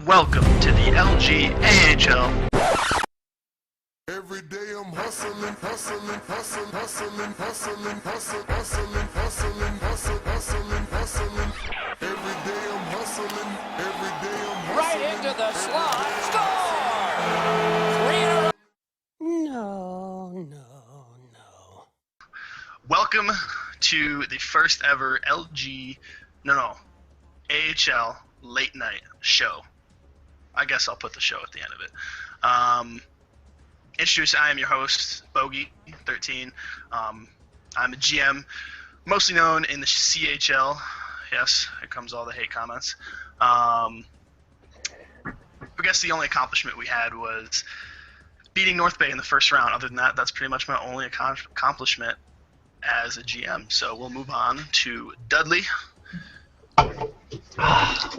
Welcome to the LG AHL. Every day I'm hustling, hustling, hustling, hustling, hustling, hustling, hustling, hustling, hustling, hustling, hustling. Every day I'm hustling, every day I'm hustling. Right into the slot, score! 3 in a row. No. Welcome to the first ever AHL late night show. I guess I'll put the show at the end of it. I am your host, Bogey13. I'm a GM, mostly known in the CHL. Yes, here comes all the hate comments. I guess the only accomplishment we had was beating North Bay in the first round. Other than that, that's pretty much my only accomplishment as a GM. So we'll move on to Dudley.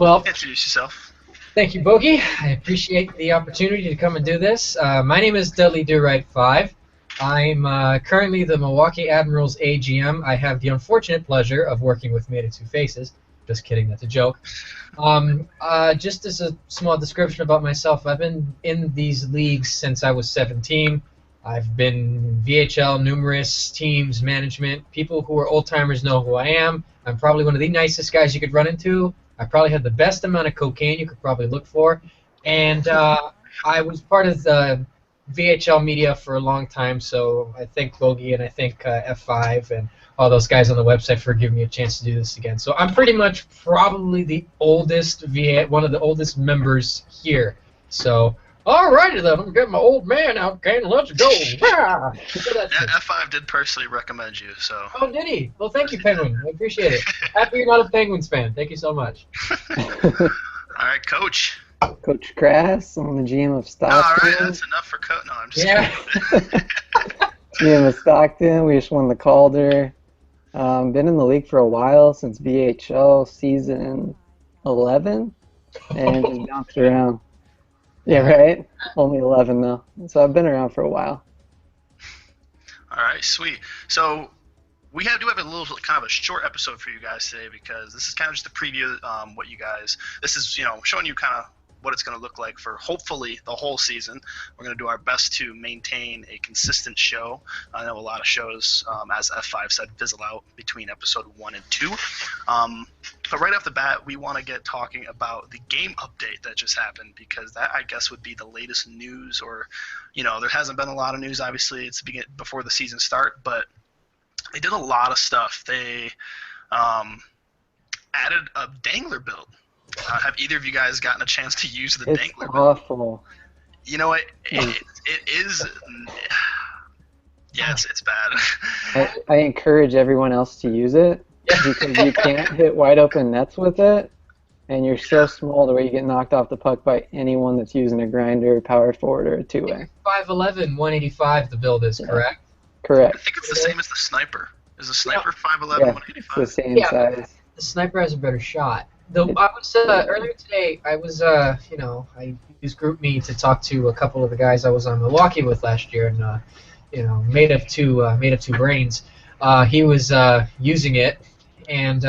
Well, Introduce yourself. thank you, Bogey. I appreciate the opportunity to come and do this. My name is Dudley Do-Right5. I'm currently the Milwaukee Admirals AGM. I have the unfortunate pleasure of working with Made of Two Faces. Just kidding, that's a joke. Just as a small description about myself, I've been in these leagues since I was 17. I've been VHL, numerous teams, management. People who are old-timers know who I am. I'm probably one of the nicest guys you could run into. I probably had the best amount of cocaine you could probably look for. And I was part of the VHL media for a long time, so I thank Bogey and I thank F5 and all those guys on the website for giving me a chance to do this again. So I'm pretty much probably the oldest one of the oldest members here. So, alrighty then, I'm getting my old man out, Kane. Let's go. Yeah. F5 did personally recommend you, so. Oh, did he? Well, thank you, Penguin. I appreciate it. Happy you're not a Penguins fan. Thank you so much. All right, Coach. Coach Crass, I'm the GM of Stockton. All right, that's enough for Coach. No, I'm just kidding. GM of Stockton. We just won the Calder. Been in the league for a while, since VHL season 11, and just bounced around. Yeah, right? Only 11 though. So I've been around for a while. All right, sweet. So we do have a little kind of a short episode for you guys today because this is kind of just a preview. What you guys, this is showing you kind of what it's going to look like for hopefully the whole season. We're going to do our best to maintain a consistent show. I know a lot of shows, as F5 said, fizzle out between episode 1 and 2. But right off the bat, we want to get talking about the game update that just happened because that, I guess, would be the latest news. Or, there hasn't been a lot of news. Obviously, it's before the season start, but they did a lot of stuff. They added a dangler build. Have either of you guys gotten a chance to use the dangler build? It's awful. You know what? It is. Yeah, it's bad. I encourage everyone else to use it because you can't hit wide open nets with it, and you're so small to where you get knocked off the puck by anyone that's using a grinder, power forward, or a two-way. 5'11", 185 the build is, correct? Correct. I think it's the same as the sniper. Is the sniper 5'11", Yeah, 185? it's the same size. The sniper has a better shot. Though I was earlier today, I was I used GroupMe to talk to a couple of the guys I was on Milwaukee with last year, and made of two brains. He was using it, and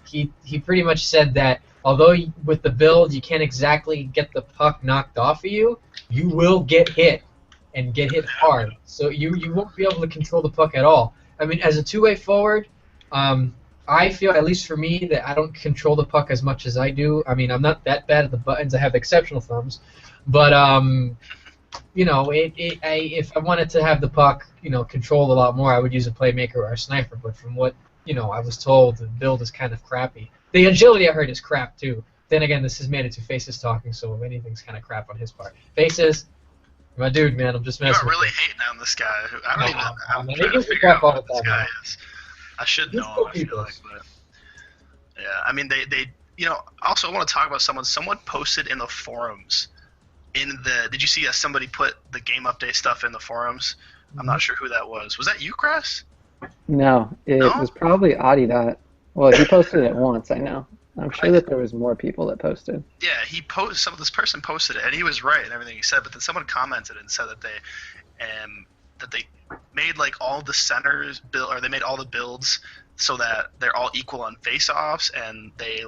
he pretty much said that although with the build you can't exactly get the puck knocked off of you, you will get hit and get hit hard. So you won't be able to control the puck at all. I mean, as a two-way forward, I feel, at least for me, that I don't control the puck as much as I do. I mean, I'm not that bad at the buttons. I have exceptional thumbs. But, if I wanted to have the puck, controlled a lot more, I would use a playmaker or a sniper. But from what, I was told, the build is kind of crappy. The agility I heard is crap, too. Then again, this is Made of Two Faces talking, so if anything's kind of crap on his part. Faces, my dude, man, I'm just messing with you. You're really hating on this guy. I'm man, trying to figure out what this guy is. I should know him, I feel like, but yeah. I mean, they also I want to talk about someone posted in the forums. Did you see somebody put the game update stuff in the forums? I'm not sure who that was. Was that you, Crass? No, it was probably Adidot. Well, he posted it once, I know. I'm sure that there was more people that posted. Yeah, this person posted it, and he was right in everything he said. But then someone commented and said that they made like all the centers they made all the builds so that they're all equal on face-offs, and they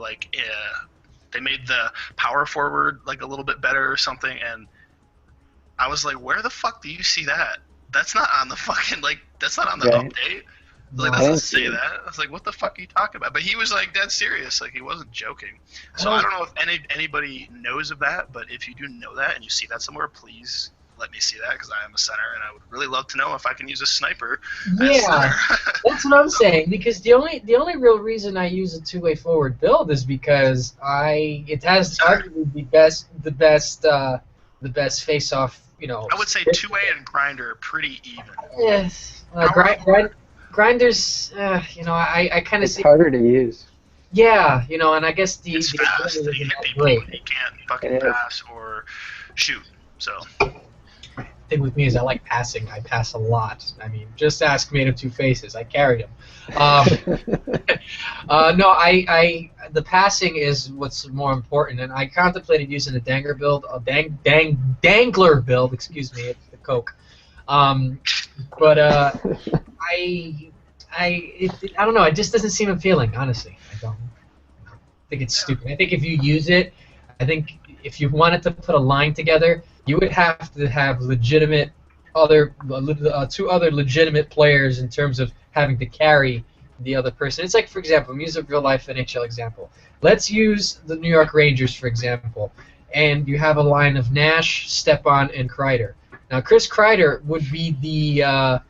they made the power forward like a little bit better or something, and I was like, where the fuck do you see that? That's not on the fucking that's not on the Right. update. No, Like, I doesn't didn't say see it. that. I was like, what the fuck are you talking about? But he was like dead serious. Like, he wasn't joking. I So I don't. don't know if anybody knows of that, but if you do know that and you see that somewhere, please let me see that, because I am a center and I would really love to know if I can use a sniper as Yeah, center. that's what I'm So, saying. Because the only real reason I use a two-way forward build is because it has center. arguably the best face-off. I would say two-way and grinder are pretty even. Yes, Power forward, grinders. I kind of It's see. harder to use. Yeah, and I guess the it's the fast ability and you isn't hit that people great. and you can't It fucking is. pass or shoot. So Thing with me is I like passing. I pass a lot. I mean, just ask Made of Two Faces. I carried him. No, the passing is what's more important, and I contemplated using a dangler build. Excuse me, it's the Coke. Um, but I don't know. It just doesn't seem appealing, honestly. I don't. I think it's stupid. I think if you use it, I think if you wanted to put a line together, you would have to have legitimate two other legitimate players in terms of having to carry the other person. It's like, for example, use a real life NHL example. Let's use the New York Rangers, for example, and you have a line of Nash, Stepan, and Kreider. Now, Chris Kreider would be the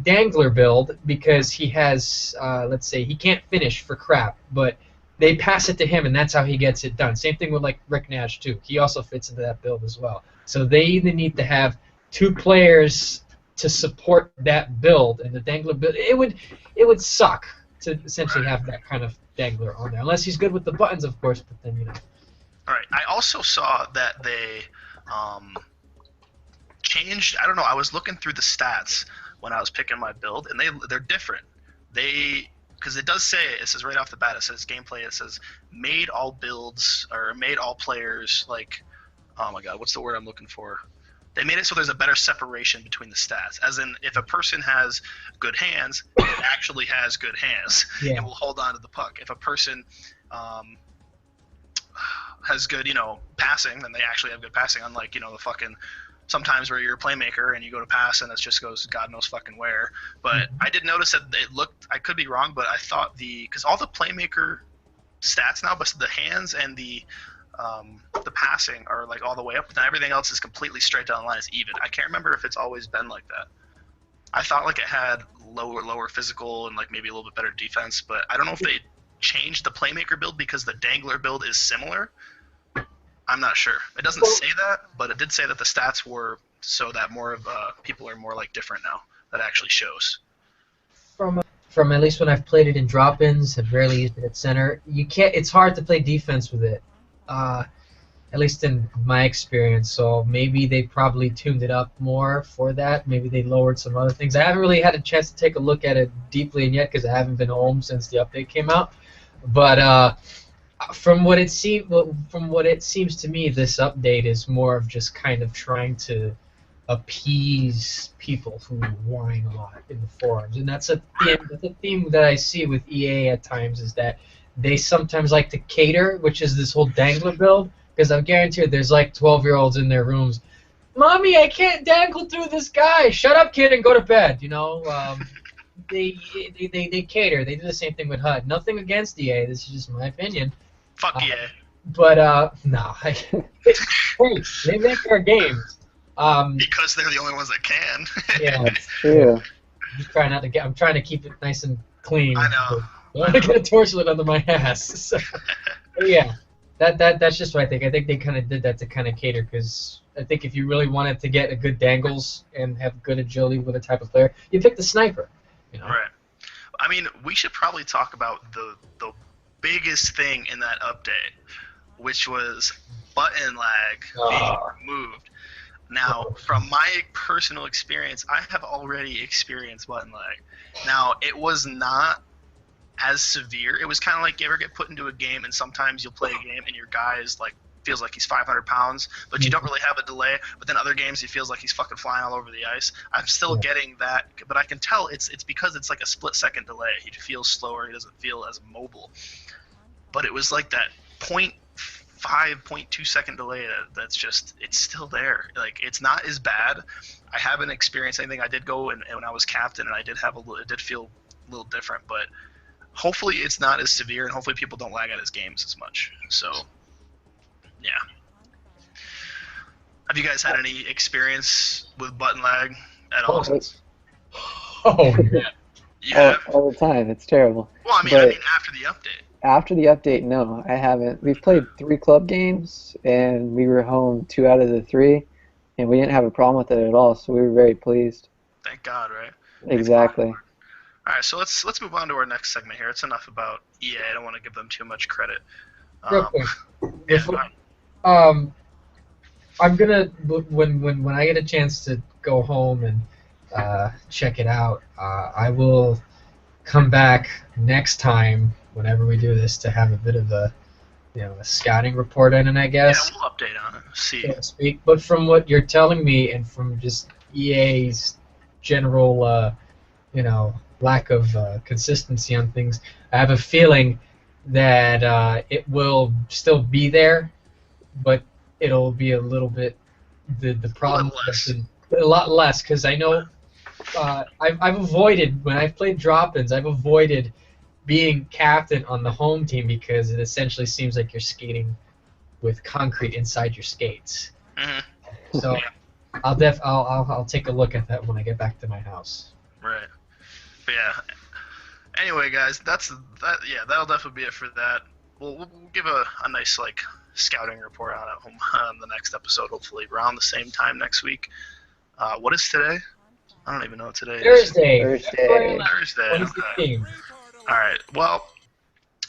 dangler build because he has, let's say, he can't finish for crap, but they pass it to him, and that's how he gets it done. Same thing with like Rick Nash too. He also fits into that build as well. So they either need to have two players to support that build, and the dangler build it would suck to essentially have that kind of dangler on there, unless he's good with the buttons, of course. But then all right. I also saw that they um, changed. I don't know. I was looking through the stats when I was picking my build, and they're different. Because it does say, it says right off the bat, it says gameplay. It says made all builds or made all players like, oh my god, what's the word I'm looking for? They made it so there's a better separation between the stats. As in, if a person has good hands, it actually has good hands yeah, and will hold on to the puck. If a person um, has good, passing, then they actually have good passing. Unlike, the fucking sometimes where you're a playmaker and you go to pass and it just goes God knows fucking where. But I did notice that it looked. I could be wrong, but I thought because all the playmaker stats now, but the hands and the passing are like all the way up, and everything else is completely straight down the line. It's even. I can't remember if it's always been like that. I thought like it had lower physical and like maybe a little bit better defense, but I don't know if they changed the playmaker build because the dangler build is similar. I'm not sure. It doesn't say that, but it did say that the stats were so that more of people are more like different now. That actually shows. from at least when I've played it in drop-ins, have rarely used it at center. You can't. It's hard to play defense with it. At least in my experience. So maybe they probably tuned it up more for that. Maybe they lowered some other things. I haven't really had a chance to take a look at it deeply yet because I haven't been home since the update came out. But from what it seems to me, this update is more of just kind of trying to appease people who whine a lot in the forums, and that's a theme that I see with EA at times is that they sometimes like to cater, which is this whole dangler build. Because I'm guaranteed there's like 12-year-olds in their rooms. Mommy, I can't dangle through this guy. Shut up, kid, and go to bed. They cater. They do the same thing with HUD. Nothing against EA. This is just my opinion. Fuck Uh, yeah. But no, hey, they make our games. Because they're the only ones that can. Yeah, That's true. I'm trying to keep it nice and clean. I know. I don't want to get a torchlight under my ass. So, but yeah. That's just what I think. I think they kind of did that to kind of cater because I think if you really wanted to get a good dangles and have good agility with a type of player, you pick the sniper. Right. I mean, we should probably talk about the biggest thing in that update, which was button lag being removed. Now, from my personal experience, I have already experienced button lag. Now, it was not as severe. It was kind of like you ever get put into a game and sometimes you'll play a game and your guy is like feels like he's 500 pounds, but you don't really have a delay. But then other games he feels like he's fucking flying all over the ice. I'm still getting that, but I can tell it's because it's like a split second delay. He feels slower. He doesn't feel as mobile. but it was like that 0.2 second delay that's just, it's still there. Like, it's not as bad. I haven't experienced anything. I did go and when I was captain, and I did have it did feel a little different, but hopefully it's not as severe, and hopefully people don't lag at his games as much. So, yeah. Have you guys had any experience with button lag at all? Oh man. You have? All the time. It's terrible. Well, I mean But after the update. after the update, no, I haven't. We've played 3 club games, and we were home 2 out of the 3, and we didn't have a problem with it at all, so we were very pleased. Thank God, right? Exactly. All right, so let's move on to our next segment here. It's enough about EA. I don't want to give them too much credit. Real quick. Yeah, go ahead. I'm gonna when I get a chance to go home and check it out, I will come back next time whenever we do this to have a bit of a a scouting report in it, I guess. Yeah, we'll update on it. See. So to speak. But from what you're telling me and from just EA's general lack of consistency on things, I have a feeling that it will still be there, but it'll be a little bit the problem a lot less, because I know I've avoided, when I've played drop-ins, I've avoided being captain on the home team because it essentially seems like you're skating with concrete inside your skates. Mm-hmm. So I'll take a look at that when I get back to my house. Right. But yeah. Anyway, guys, that'll definitely be it for that. We'll give a nice scouting report on it on the next episode, hopefully around the same time next week. What is today? I don't even know what today is. Thursday. Thursday. 2016. All right. Well,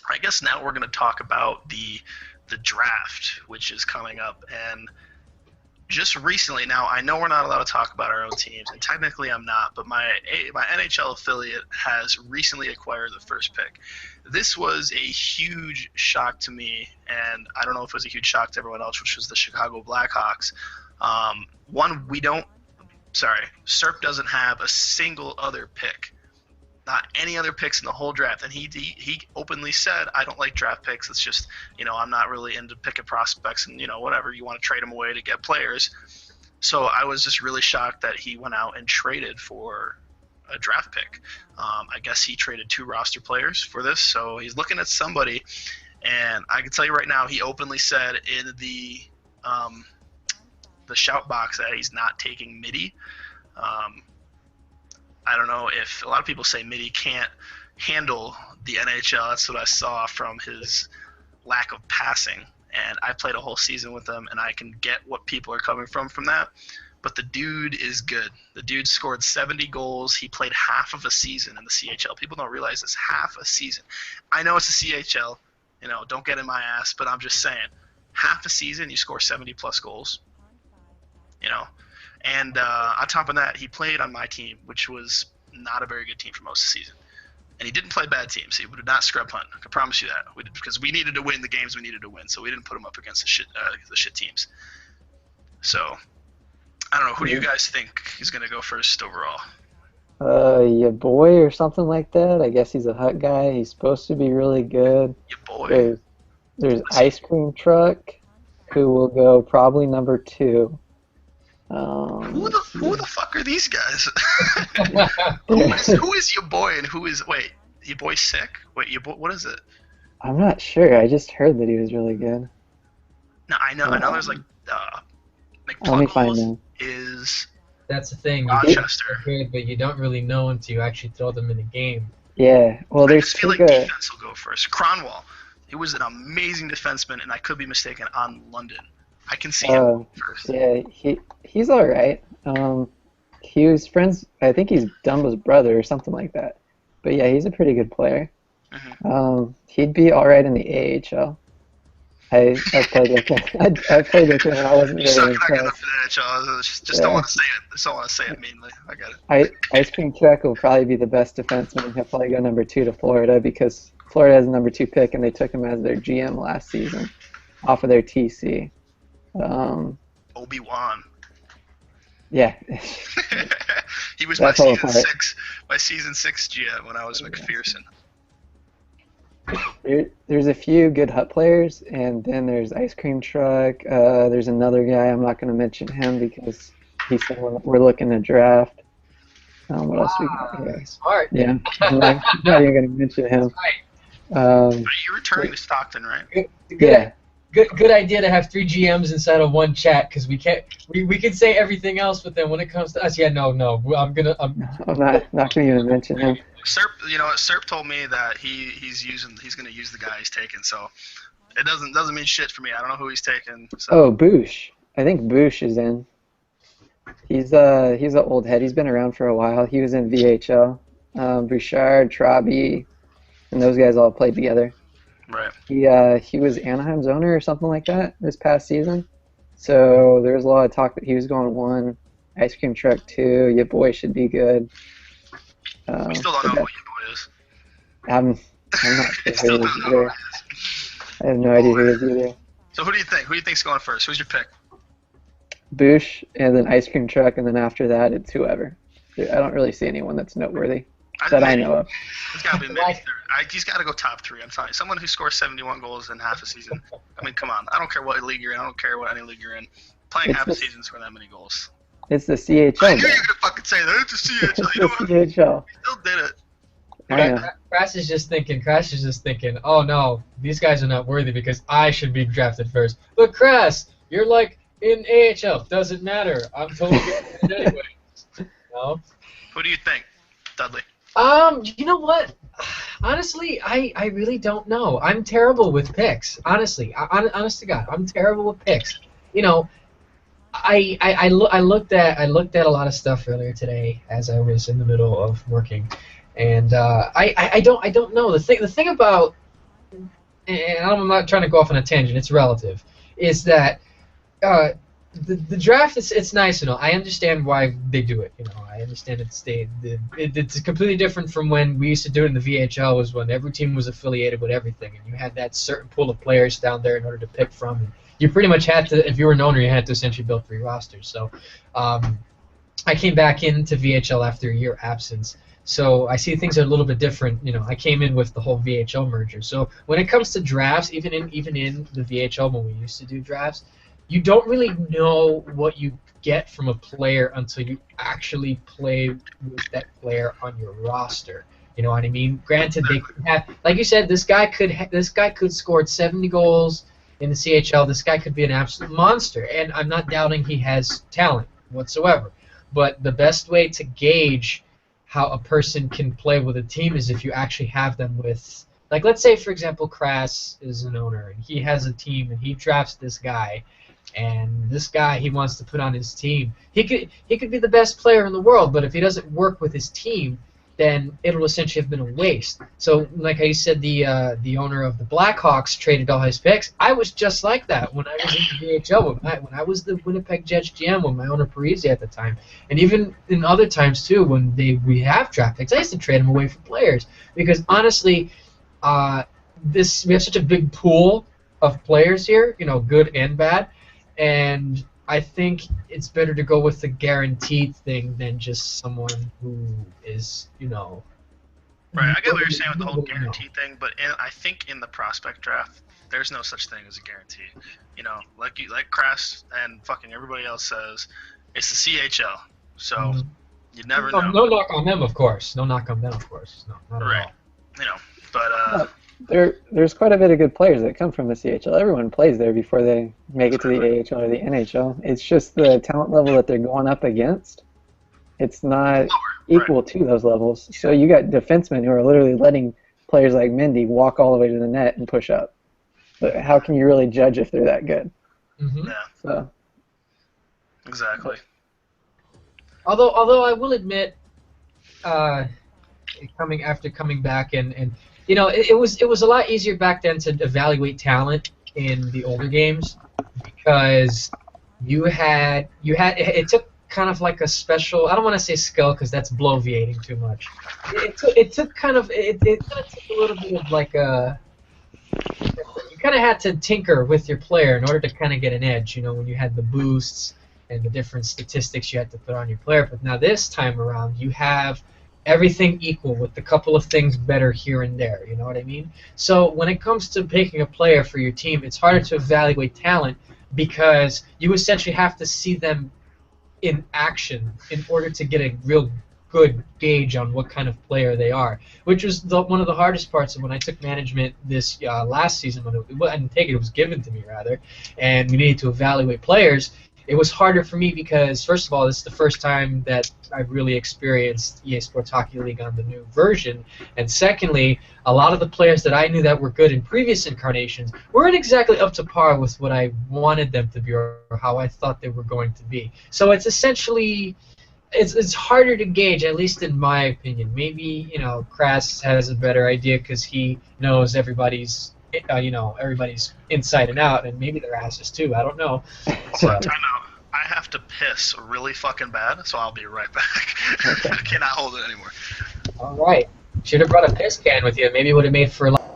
I guess now we're going to talk about the draft, which is coming up. And just recently, now I know we're not allowed to talk about our own teams, and technically I'm not, but my NHL affiliate has recently acquired the first pick. This was a huge shock to me, and I don't know if it was a huge shock to everyone else, which was the Chicago Blackhawks. SERP doesn't have a single other pick. Not any other picks in the whole draft, and he openly said, I don't like draft picks. It's just, I'm not really into picking prospects, and whatever, you want to trade them away to get players. So I was just really shocked that he went out and traded for a draft pick. I guess he traded 2 roster players for this, so he's looking at somebody, and I can tell you right now, he openly said in the shout box that he's not taking Mitty. I don't know if a lot of people say Mitty can't handle the NHL. That's what I saw from his lack of passing. And I played a whole season with him, and I can get what people are coming from that. But the dude is good. The dude scored 70 goals. He played half of a season in the CHL. People don't realize this, half a season. I know it's a CHL. Don't get in my ass, but I'm just saying, half a season, you score 70-plus goals. And on top of that, he played on my team, which was not a very good team for most of the season. And he didn't play bad teams. He did not scrub hunt. I can promise you that. Because we needed to win the games we needed to win, so we didn't put him up against the shit teams. So, I don't know. Who do you guys think is going to go first overall? Your boy or something like that. I guess he's a Hut guy. He's supposed to be really good. Your boy. There's Ice Cream Truck, who will go probably number 2. Who the fuck are these guys? who is your boy and who is your boy sick? Your boy, what is it? I'm not sure. I just heard that he was really good. No, I know there's let me find him. is That's the thing. Rochester. They're good, but you don't really know until you actually throw them in the game. Yeah. Well, I there's just feel like defense will go first. Cronwall. He was an amazing defenseman, and I could be mistaken on London. I can see him first. Yeah, he's all right. He was friends. I think he's Dumbo's brother or something like that. But yeah, he's a pretty good player. Mm-hmm. He'd be all right in the AHL. I played with him. I played with him, and I wasn't very impressed. Just don't want to say it. Just don't want to say it meanly. I get it. Ice Cream Truck will probably be the best defenseman. He'll probably go number 2 to Florida because Florida has a number 2 pick, and they took him as their GM last season off of their TC. Obi-Wan. Yeah. He was my season 6 GM when I was McPherson. There's a few good Hut players, and then there's Ice Cream Truck. There's another guy. I'm not going to mention him because he's someone we're looking to draft. What else we got here? Smart. Yeah, I'm not even going to mention him. You're returning to Stockton, right? Yeah, Good idea to have 3 GMs inside of one chat because we can't. We can say everything else, but then when it comes to us, no. I'm I'm not going to even mention him. Serp, you know what? Serp told me that he's going to use the guy he's taking. So it doesn't mean shit for me. I don't know who he's taking. So. Oh, Boosh. I think Boosh is in. He's an old head. He's been around for a while. He was in VHL. Bouchard, Trabi, and those guys all played together. Right. He was Anaheim's owner or something like that this past season. So there was a lot of talk that he was going 1, Ice Cream Truck 2, your boy should be good. We still don't know who your boy is. I'm not sure Still who don't he is know who either. it is. I have no idea who he is either. So who do you think? Who do you think's going first? Who's your pick? Boosh, and then Ice Cream Truck, and then after that it's whoever. I don't really see anyone that's noteworthy that I know of. It's got to be he's got to go top 3. I'm telling you. Someone who scores 71 goals in half a season. I mean, come on. I don't care what league you're in. I don't care what any league you're in. Playing half a season, scoring that many goals. It's the CHL. I knew you were going to fucking say that. It's the CHL. You know what? It's the CHL. He still did it. I know. Crass is just thinking, oh no, these guys are not worthy because I should be drafted first. But Crass, you're like in AHL. Doesn't matter. I'm totally getting it anyway. No. Who do you think, Dudley? You know what? Honestly, I really don't know. I'm terrible with picks. Honestly, honest to God, I'm terrible with picks. You know, I looked at a lot of stuff earlier today as I was in the middle of working, and I don't know. The thing about, and I'm not trying to go off on a tangent. It's relative. Is that the draft it's nice, I understand why they do it. I understand it's completely different from when we used to do it in the VHL. Was when every team was affiliated with everything, and you had that certain pool of players down there in order to pick from. And you pretty much had to, if you were an owner, you had to essentially build 3 rosters. So I came back into VHL after a year absence. So I see things are a little bit different. I came in with the whole VHL merger. So when it comes to drafts, even in the VHL when we used to do drafts, you don't really know what you get from a player until you actually play with that player on your roster. You know what I mean? Granted, they could have, like you said, this guy could score 70 goals in the CHL. This guy could be an absolute monster, and I'm not doubting he has talent whatsoever. But the best way to gauge how a person can play with a team is if you actually have them with, like, let's say for example, Crass is an owner and he has a team and he drafts this guy. And this guy he wants to put on his team. He could be the best player in the world, but if he doesn't work with his team, then it'll essentially have been a waste. So, like I said, the owner of the Blackhawks traded all his picks. I was just like that when I was in the VHL, when I was the Winnipeg Jets GM with my owner Parisi at the time, and even in other times too when we have draft picks. I used to trade them away for players because honestly, we have such a big pool of players here, good and bad. And I think it's better to go with the guaranteed thing than just someone who is, Right, I get what you're saying with the whole guarantee thing, but I think in the prospect draft, there's no such thing as a guarantee. Like Crass and fucking everybody else says, it's the CHL, so you never know. No knock on them, of course. No knock on them, of course. No, not at all. But there's quite a bit of good players that come from the CHL. Everyone plays there before they make it to the AHL or the NHL. It's just the talent level that they're going up against. It's not equal to those levels. So you got defensemen who are literally letting players like Mendy walk all the way to the net and push up. But how can you really judge if they're that good? Mm-hmm. Yeah. So. Exactly. Although I will admit, coming back and it was a lot easier back then to evaluate talent in the older games because it took kind of like a special, I don't want to say skill because that's bloviating too much. It took a little bit of like you kind of had to tinker with your player in order to kind of get an edge, when you had the boosts and the different statistics you had to put on your player. But now this time around, you have everything equal with a couple of things better here and there. You know what I mean? So when it comes to picking a player for your team, it's harder to evaluate talent because you essentially have to see them in action in order to get a real good gauge on what kind of player they are, which was one of the hardest parts of when I took management this last season. When I didn't take it, it was given to me rather, and we needed to evaluate players. It was harder for me because, first of all, this is the first time that I've really experienced EA Sports Hockey League on the new version, and secondly, a lot of the players that I knew that were good in previous incarnations weren't exactly up to par with what I wanted them to be or how I thought they were going to be. So it's essentially it's harder to gauge, at least in my opinion. Maybe Crass has a better idea because he knows everybody's everybody's inside and out, and maybe their asses too. I don't know. So Time out. I have to piss really fucking bad, so I'll be right back. I cannot hold it anymore. all right, should have brought a piss can with you. Maybe it would have made for a lot.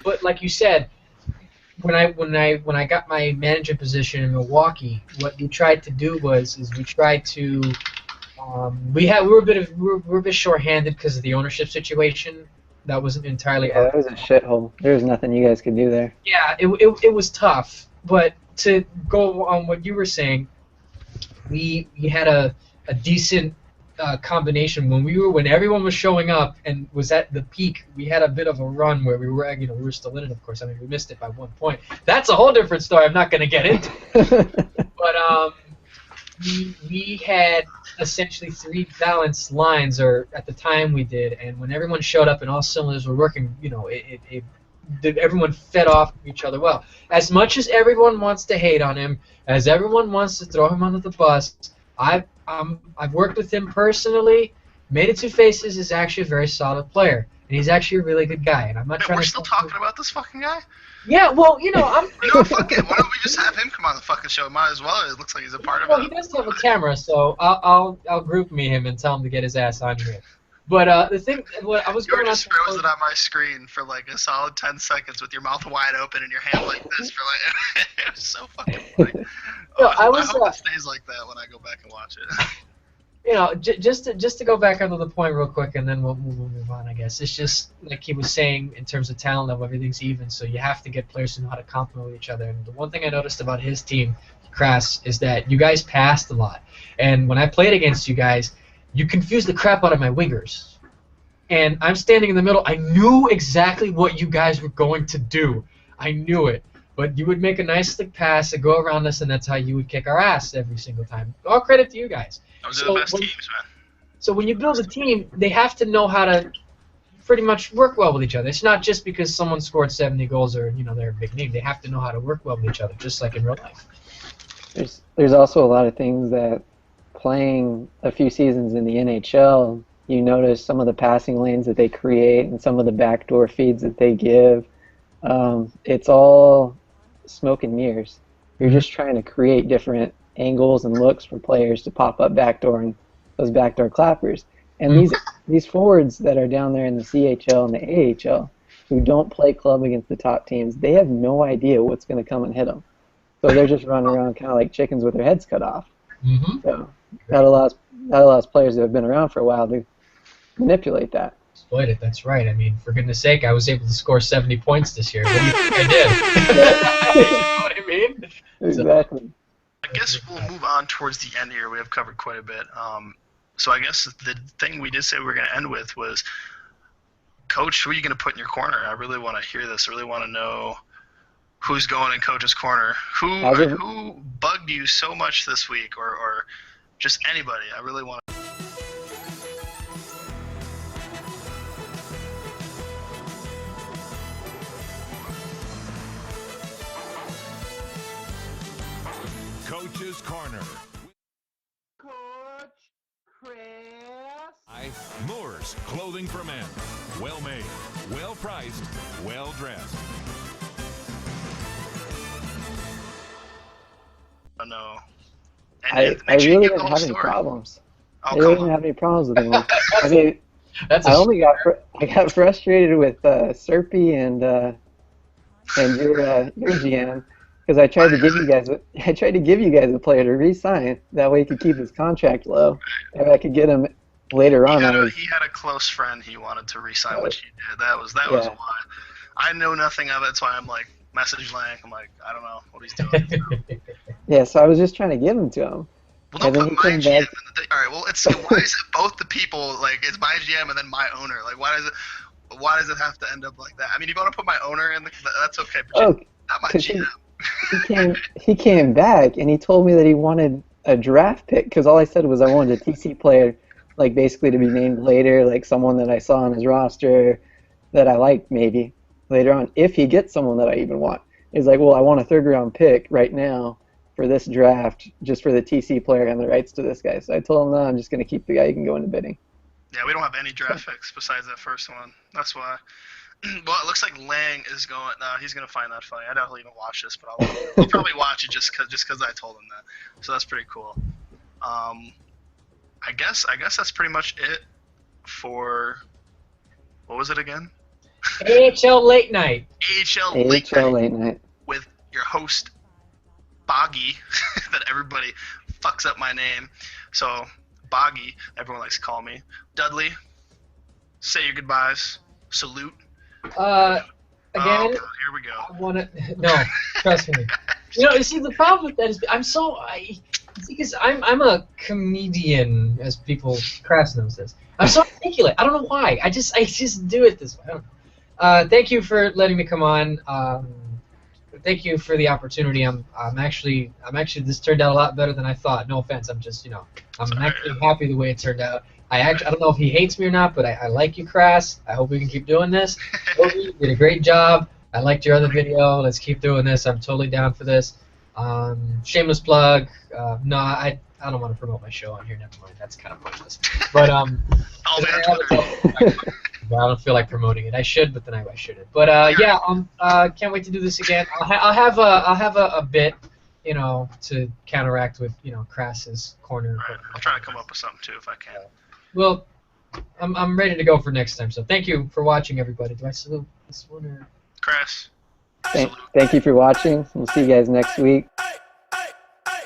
But like you said, when I got my manager position in Milwaukee, what we tried to do is we tried to we were a bit short-handed because of the ownership situation. That wasn't entirely Yeah, that was a shithole. There was nothing you guys could do there. Yeah, it was tough. But to go on what you were saying, we had a decent combination when everyone was showing up and was at the peak. We had a bit of a run where we were still in it, of course. I mean, we missed it by 1 point. That's a whole different story. I'm not going to get into. But we had essentially 3 balanced lines, or at the time we did, and when everyone showed up and all cylinders were working, everyone fed off of each other well. As much as everyone wants to hate on him, as everyone wants to throw him under the bus, I've worked with him personally. Made It Two Faces is actually a very solid player, and he's actually a really good guy. And I'm not trying We're to. still talking about this fucking guy? Yeah, well, I'm. You know, fuck it. Why don't we just have him come on the fucking show? Might as well. It looks like he's a part of Well, it. he does have a camera, so I'll group me him and tell him to get his ass on here. But the thing, what I was You were going on. just frozen on my screen for like a solid 10 seconds with your mouth wide open and your hand like this for like. It was so fucking funny. No, I hope it stays like that when I go back and watch it. Just to go back onto the point real quick, and then we'll move on. I guess it's just like he was saying in terms of talent level, everything's even. So you have to get players who know how to complement each other. And the one thing I noticed about his team, Crass, is that you guys passed a lot. And when I played against you guys, you confused the crap out of my wingers. And I'm standing in the middle. I knew exactly what you guys were going to do. I knew it. But you would make a nice slick pass and go around us, and that's how you would kick our ass every single time. All credit to you guys. Those are the best teams, man. So when you build a team, they have to know how to pretty much work well with each other. It's not just because someone scored 70 goals or they're a big name. They have to know how to work well with each other, just like in real life. There's also a lot of things that playing a few seasons in the NHL, you notice some of the passing lanes that they create and some of the backdoor feeds that they give. It's all smoke and mirrors. You're just trying to create different angles and looks for players to pop up backdoor and those backdoor clappers. And these forwards that are down there in the CHL and the AHL who don't play club against the top teams, they have no idea what's going to come and hit them. So they're just running around kind of like chickens with their heads cut off. Mm-hmm. So that allows players that have been around for a while to manipulate that. Exploit it, that's right. I mean, for goodness sake, I was able to score 70 points this year. What do you think I did? You know what I mean? Exactly. I guess we'll move on towards the end here. We have covered quite a bit. So I guess the thing we did say we were going to end with was, Coach, who are you going to put in your corner? I really want to hear this. I really want to know who's going in Coach's corner. Who bugged you so much this week, or just anybody? I really want to. Coach's Corner. Coach Crass. Moore's Clothing for Men. Well made, well priced, well dressed. Oh no. I make sure you really give the didn't whole have any story. problems. Oh, I really come didn't on. have any problems with him. I mean, That's I only got I got frustrated with Serpy and your GM because I tried to give you guys a player to re-sign. That way he could keep his contract low. And I could get him later on. He had a close friend he wanted to re-sign, Oh, which he did. That was yeah. why. I know nothing of it, so I'm like message Lank. I'm like, I don't know what he's doing. Yeah, so I was just trying to give him to him. Well, don't And then put he my came GM in back. the thing. All right. Well, why is it both the people? Like, it's my GM and then my owner. Like, why does it have to end up like that? I mean, if you want to put my owner in, that's okay. But Oh, not my because GM. he came back and he told me that he wanted a draft pick because all I said was I wanted a TC player, like basically to be named later, like someone that I saw on his roster that I liked maybe later on if he gets someone that I even want. He's like, well, I want a third round pick right now for this draft just for the TC player and the rights to this guy. So I told him, no, I'm just going to keep the guy who can go into bidding. Yeah, we don't have any draft picks besides that first one. That's why. Well, it looks like Lang is going. He's gonna find that funny. I don't even watch this, but I'll probably watch it just cause I told him that. So that's pretty cool. I guess that's pretty much it for. What was it again? AHL Late Night. AHL Late AHL Night late night. with your host Boggy. That everybody fucks up my name. So Boggy, everyone likes to call me. Dudley, say your goodbyes. Salute. Again, Oh, God, here we go. I want to. No, trust me. You see, the problem with that is because I'm a comedian, as people Crass knows this. I'm so articulate. I don't know why. I just do it this way. I don't know. Thank you for letting me come on. Thank you for the opportunity. I'm actually this turned out a lot better than I thought. No offense. I'm just I'm actually happy the way it turned out. I don't know if he hates me or not, but I like you, Crass. I hope we can keep doing this. You did a great job. I liked your other video. Let's keep doing this. I'm totally down for this. Shameless plug. No, I don't want to promote my show on here. Never mind. That's kind of pointless. But I don't feel like promoting it. I should, but then I shouldn't. But can't wait to do this again. I'll have a bit, to counteract with Crass's corner. Right. I'll try to come up with something too if I can. Well, I'm ready to go for next time. So thank you for watching, everybody. Do I salute this one or? Crass. Thank you for watching. We'll see you guys next week.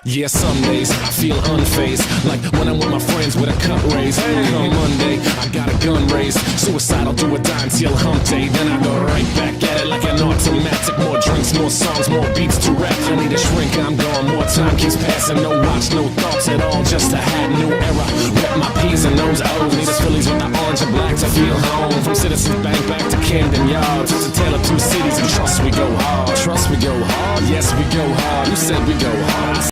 Yeah, some days I feel unfazed, like when I'm with my friends with a cup raised. Come Monday, I got a gun raised, suicidal do or die until hump day. Then I go right back at it like an automatic. More drinks, more songs, more beats to rap. I need a shrink, I'm gone. More time keeps passing, no watch, no thoughts at all. Just a hat, new era. Rep my P's and those O's. Need us Phillies with the orange and black to feel home. From Citizens Bank back to Camden Yards. It's a tale of two cities, and trust we go hard. Trust we go hard. Yes, we go hard. You said we go hard.